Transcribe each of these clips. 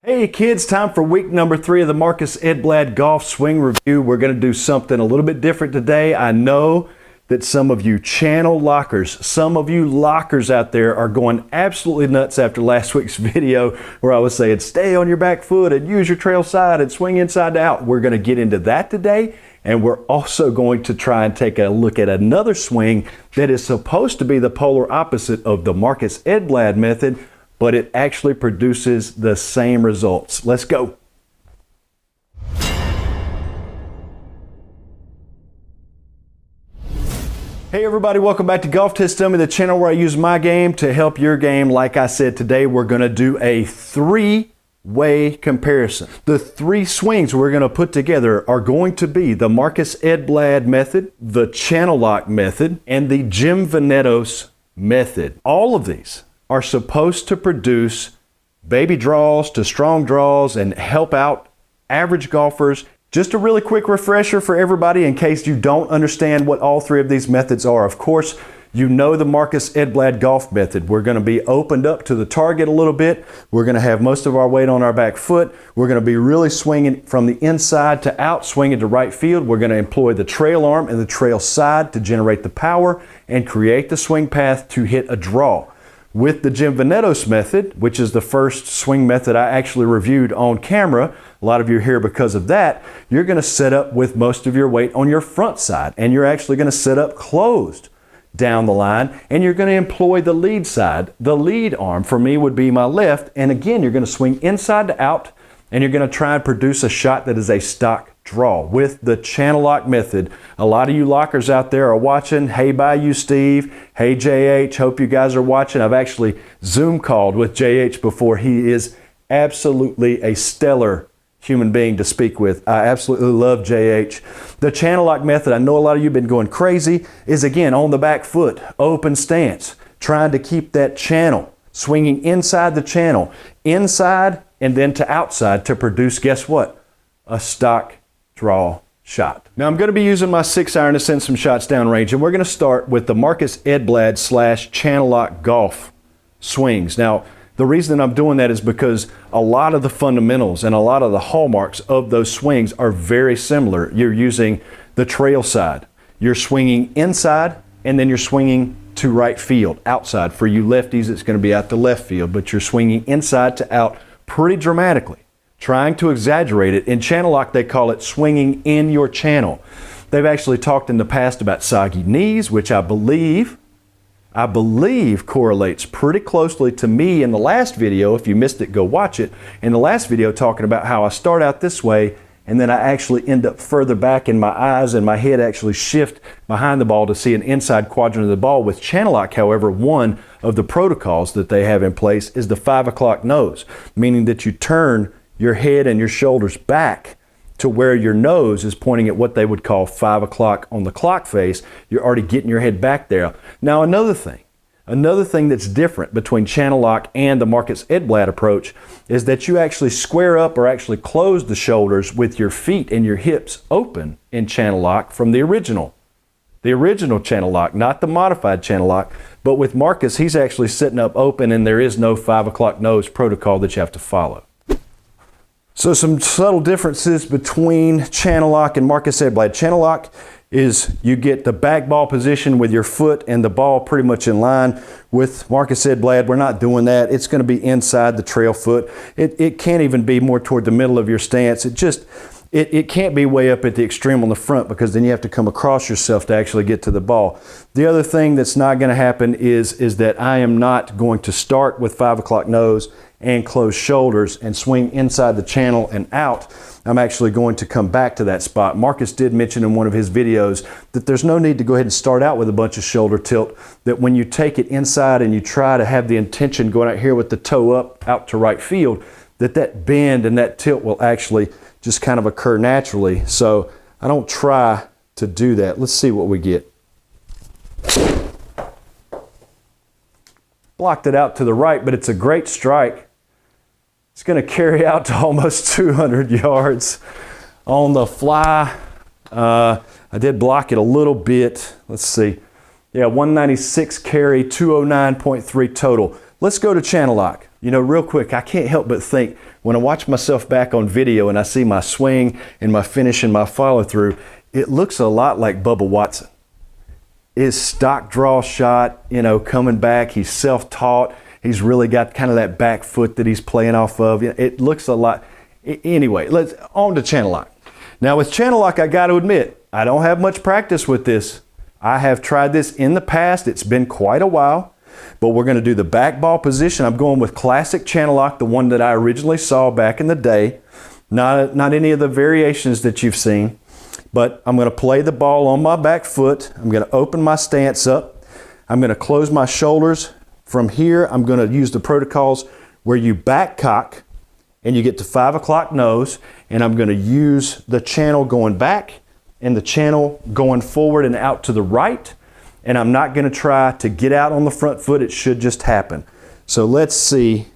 Hey kids, time for week number 3 of the Marcus Edblad Golf Swing Review. We're going to do something a little bit different today. I know that some of you channel lockers, some of you lockers out there are going absolutely nuts after last week's video where I was saying stay on your back foot and use your trail side and swing inside to out. We're going to get into that today, and we're also going to try and take a look at another swing that is supposed to be the polar opposite of the Marcus Edblad method, but it actually produces the same results. Let's go. Hey everybody, welcome back to GolfTestDummy, the channel where I use my game to help your game. Like I said, today we're gonna do a three-way comparison. The 3 swings we're gonna put together are going to be the Marcus Edblad method, the channel lock method, and the Jim Venetos method. All of these are supposed to produce baby draws to strong draws and help out average golfers. Just a really quick refresher for everybody in case you don't understand what all 3 of these methods are. Of course, you know the Marcus Edblad golf method. We're going to be opened up to the target a little bit. We're going to have most of our weight on our back foot. We're going to be really swinging from the inside to out, swinging to right field. We're going to employ the trail arm and the trail side to generate the power and create the swing path to hit a draw. With the Jim Venetos method, which is the first swing method I actually reviewed on camera, a lot of you are here because of that, you're going to set up with most of your weight on your front side, and you're actually going to set up closed down the line, and you're going to employ the lead side. The lead arm for me would be my left, and again, you're going to swing inside to out, and you're going to try and produce a shot that is a stock draw. With the channel lock method, a lot of you lockers out there are watching. Hey, bye you, Steve. Hey, JH, hope you guys are watching. I've actually Zoom called with JH before. He is absolutely a stellar human being to speak with. I absolutely love JH. The channel lock method, I know a lot of you have been going crazy, is again on the back foot, open stance, trying to keep that channel, swinging inside the channel, inside and then to outside to produce, guess what? A stock draw shot. Now I'm going to be using my 6-iron to send some shots downrange, and we're going to start with the Marcus Edblad / channel lock golf swings. Now the reason I'm doing that is because a lot of the fundamentals and a lot of the hallmarks of those swings are very similar. You're using the trail side. You're swinging inside, and then you're swinging to right field. Outside, for you lefties, it's going to be out to left field, but you're swinging inside to out pretty dramatically, trying to exaggerate it. In channel lock, they call it swinging in your channel. They've actually talked in the past about soggy knees, which I believe correlates pretty closely to me in the last video. If you missed it, go watch it. In the last video, talking about how I start out this way and then I actually end up further back, and my eyes and my head actually shift behind the ball to see an inside quadrant of the ball. With channel lock, however, one of the protocols that they have in place is the 5 o'clock nose, meaning that you turn your head and your shoulders back to where your nose is pointing at what they would call 5 o'clock on the clock face. You're already getting your head back there. Now another thing that's different between channel lock and the Marcus Edblad approach is that you actually square up or actually close the shoulders with your feet and your hips open in channel lock from the original channel lock, not the modified channel lock. But with Marcus, he's actually sitting up open, and there is no 5 o'clock nose protocol that you have to follow. So some subtle differences between channel lock and Marcus Edblad. Channel lock is you get the back ball position with your foot and the ball pretty much in line. With Marcus Edblad, we're not doing that. It's going to be inside the trail foot. It can't even be more toward the middle of your stance. It can't be way up at the extreme on the front, because then you have to come across yourself to actually get to the ball. The other thing that's not going to happen is that I am not going to start with 5 o'clock nose and close shoulders and swing inside the channel and out. I'm actually going to come back to that spot. Marcus did mention in one of his videos that there's no need to go ahead and start out with a bunch of shoulder tilt, that when you take it inside and you try to have the intention going out here with the toe up out to right field, that bend and that tilt will actually just kind of occur naturally. So I don't try to do that. Let's see what we get. Blocked it out to the right, but it's a great strike. It's going to carry out to almost 200 yards on the fly. I did block it a little bit. Let's see. Yeah, 196 carry, 209.3 total. Let's go to channel lock. You know, real quick, I can't help but think when I watch myself back on video and I see my swing and my finish and my follow through, it looks a lot like Bubba Watson. His stock draw shot, you know, coming back, he's self-taught. He's really got kind of that back foot that he's playing off of. It looks a lot. Anyway, let's on to channel lock. Now with channel lock, I got to admit, I don't have much practice with this. I have tried this in the past. It's been quite a while, but we're going to do the back ball position. I'm going with classic channel lock, the one that I originally saw back in the day. Not any of the variations that you've seen, but I'm going to play the ball on my back foot. I'm going to open my stance up. I'm going to close my shoulders. From here, I'm going to use the protocols where you back cock and you get to 5 o'clock nose, and I'm going to use the channel going back and the channel going forward and out to the right, and I'm not going to try to get out on the front foot. It should just happen. So let's see.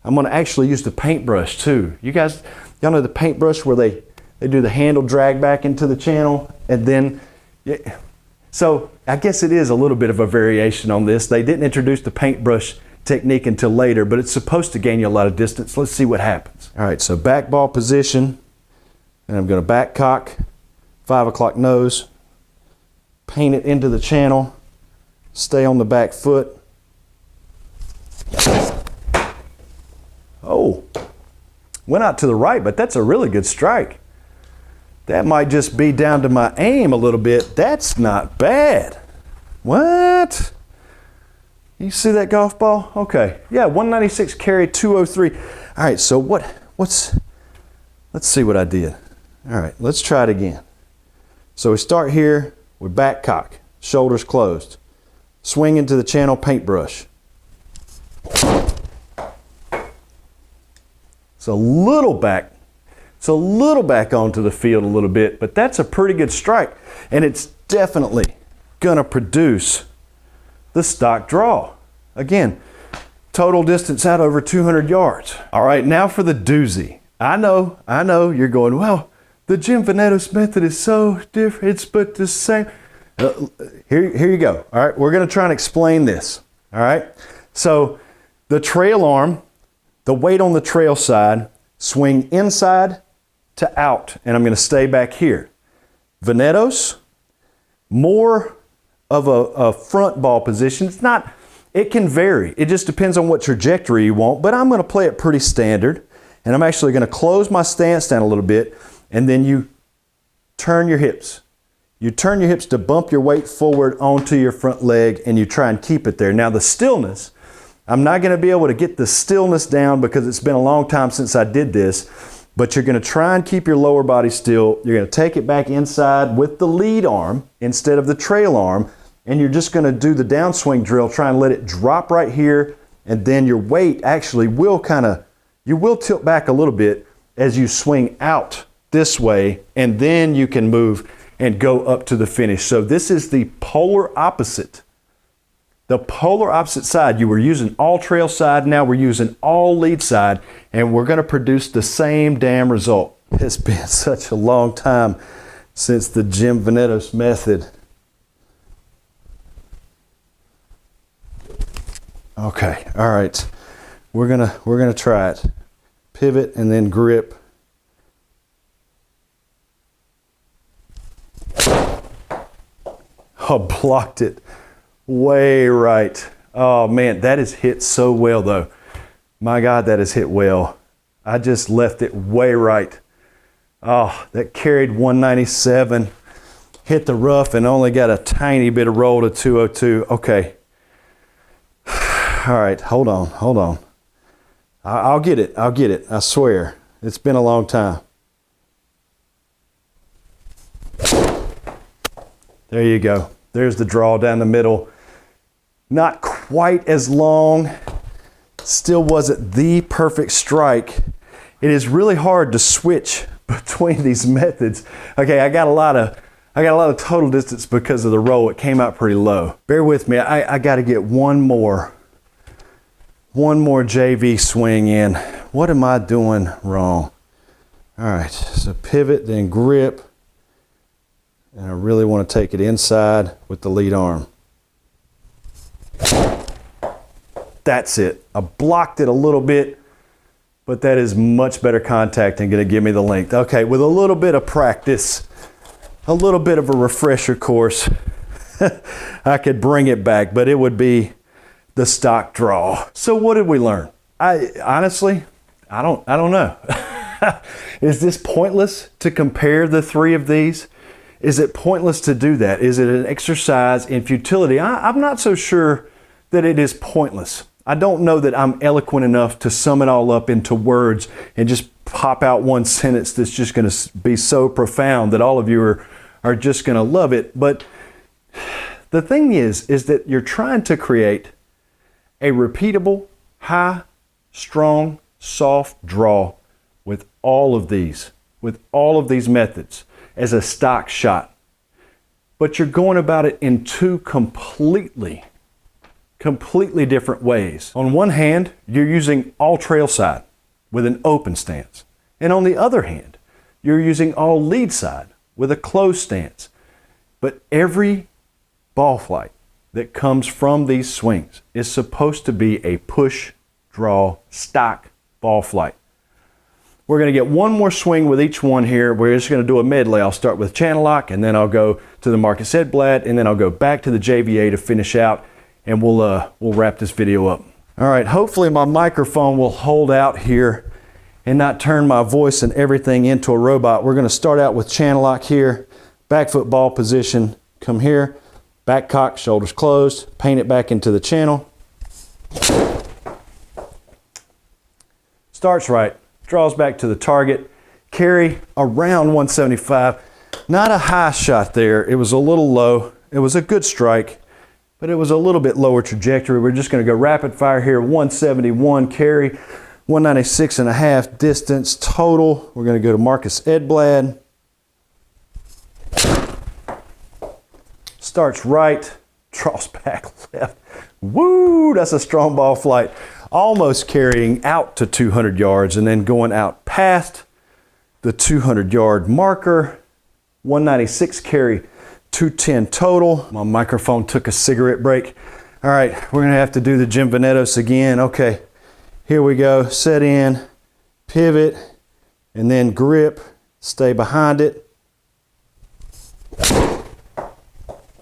I'm going to actually use the paintbrush too. You guys, y'all know the paintbrush where they do the handle drag back into the channel, and then, yeah. So I guess it is a little bit of a variation on this. They didn't introduce the paintbrush technique until later, but it's supposed to gain you a lot of distance. Let's see what happens. All right, so back ball position, and I'm going to back cock, 5 o'clock nose, paint it into the channel, stay on the back foot. Oh, went out to the right, but that's a really good strike. That might just be down to my aim a little bit. That's not bad. What? You see that golf ball? Okay. Yeah, 196 carry, 203. All right, so let's see what I did. All right, let's try it again. So we start here with back cock, shoulders closed. Swing into the channel, paintbrush. It's a little back onto the field a little bit, but that's a pretty good strike. And it's definitely gonna produce the stock draw. Again, total distance out over 200 yards. All right, now for the doozy. I know, you're going, well, the Jim Venetos method is so different, it's but the same. Here you go. All right, we're gonna try and explain this. All right, so the trail arm, the weight on the trail side, swing inside to out, and I'm gonna stay back here. Venetos, more of a front ball position. It can vary. It just depends on what trajectory you want, but I'm gonna play it pretty standard, and I'm actually gonna close my stance down a little bit, and then you turn your hips. You turn your hips to bump your weight forward onto your front leg, and you try and keep it there. Now the stillness, I'm not gonna be able to get the stillness down because it's been a long time since I did this, but you're gonna try and keep your lower body still. You're gonna take it back inside with the lead arm instead of the trail arm, and you're just gonna do the downswing drill, try and let it drop right here, and then your weight actually will you will tilt back a little bit as you swing out this way, and then you can move and go up to the finish. So this is the polar opposite. The polar opposite side. You were using all trail side, now we're using all lead side, and we're gonna produce the same damn result. It's been such a long time since the Jim Venetos method. Okay, all right. We're gonna try it. Pivot and then grip. Oh, blocked it way right. Oh man, that is hit so well though. My God, that is hit well. I just left it way right. Oh, that carried 197, hit the rough and only got a tiny bit of roll to 202. Okay. All right, hold on. I'll get it, I swear. It's been a long time. There you go. There's the draw down the middle. Not quite as long. Still wasn't the perfect strike. It is really hard to switch between these methods. Okay, I got a lot of total distance because of the roll. It came out pretty low. Bear with me. I got to get one more JV swing in. What am I doing wrong? All right, so pivot, then grip. And I really want to take it inside with the lead arm. That's it. I blocked it a little bit, but that is much better contact and going to give me the length. Okay, with a little bit of practice, a little bit of a refresher course, I could bring it back, but it would be the stock draw. So what did we learn? Honestly, I don't know. Is this pointless to compare the three of these? Is it pointless to do that? Is it an exercise in futility? I'm not so sure that it is pointless. I don't know that I'm eloquent enough to sum it all up into words and just pop out one sentence that's just going to be so profound that all of you are just going to love it. But the thing is that you're trying to create a repeatable, high, strong, soft draw with all of these methods as a stock shot. But you're going about it in two completely different ways. On one hand, you're using all trail side with an open stance. And on the other hand, you're using all lead side with a closed stance. But every ball flight that comes from these swings is supposed to be a push, draw, stock ball flight. We're going to get one more swing with each one here. We're just going to do a medley. I'll start with channel lock, and then I'll go to the Marcus Edblad, and then I'll go back to the JVGA to finish out, and we'll wrap this video up. All right, hopefully my microphone will hold out here and not turn my voice and everything into a robot. We're going to start out with channel lock here, back foot ball position, come here, back cock, shoulders closed, paint it back into the channel. Starts right, draws back to the target, carry around 175. Not a high shot there, it was a little low. It was a good strike, but it was a little bit lower trajectory. We're just going to go rapid fire here, 171 carry, 196.5 distance total. We're going to go to Marcus Edblad. Starts right, draws back left. Woo, that's a strong ball flight. Almost carrying out to 200 yards and then going out past the 200-yard marker. 196 carry, 210 total. My microphone took a cigarette break. All right, we're gonna have to do the Jim Venetos again. Okay, here we go. Set in, pivot, and then grip. Stay behind it.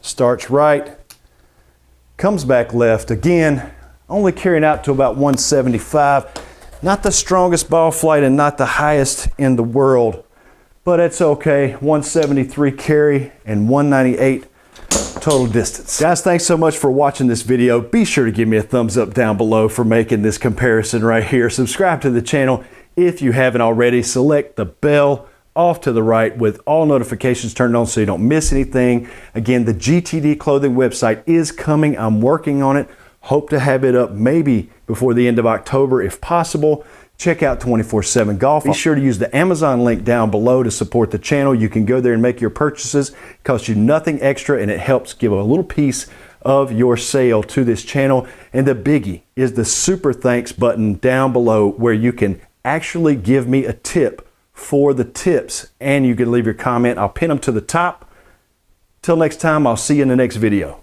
Starts right, comes back left again. Only carrying out to about 175. Not the strongest ball flight and not the highest in the world, but it's okay. 173 carry and 198 total distance. Guys, thanks so much for watching this video. Be sure to give me a thumbs up down below for making this comparison right here. Subscribe to the channel if you haven't already. Select the bell off to the right with all notifications turned on so you don't miss anything. Again, the GTD clothing website is coming. I'm working on it. Hope to have it up maybe before the end of October if possible. Check out 24/7 Golf. Be sure to use the Amazon link down below to support the channel. You can go there and make your purchases. It costs you nothing extra and it helps give a little piece of your sale to this channel. And the biggie is the super thanks button down below where you can actually give me a tip for the tips and you can leave your comment. I'll pin them to the top. Till next time, I'll see you in the next video.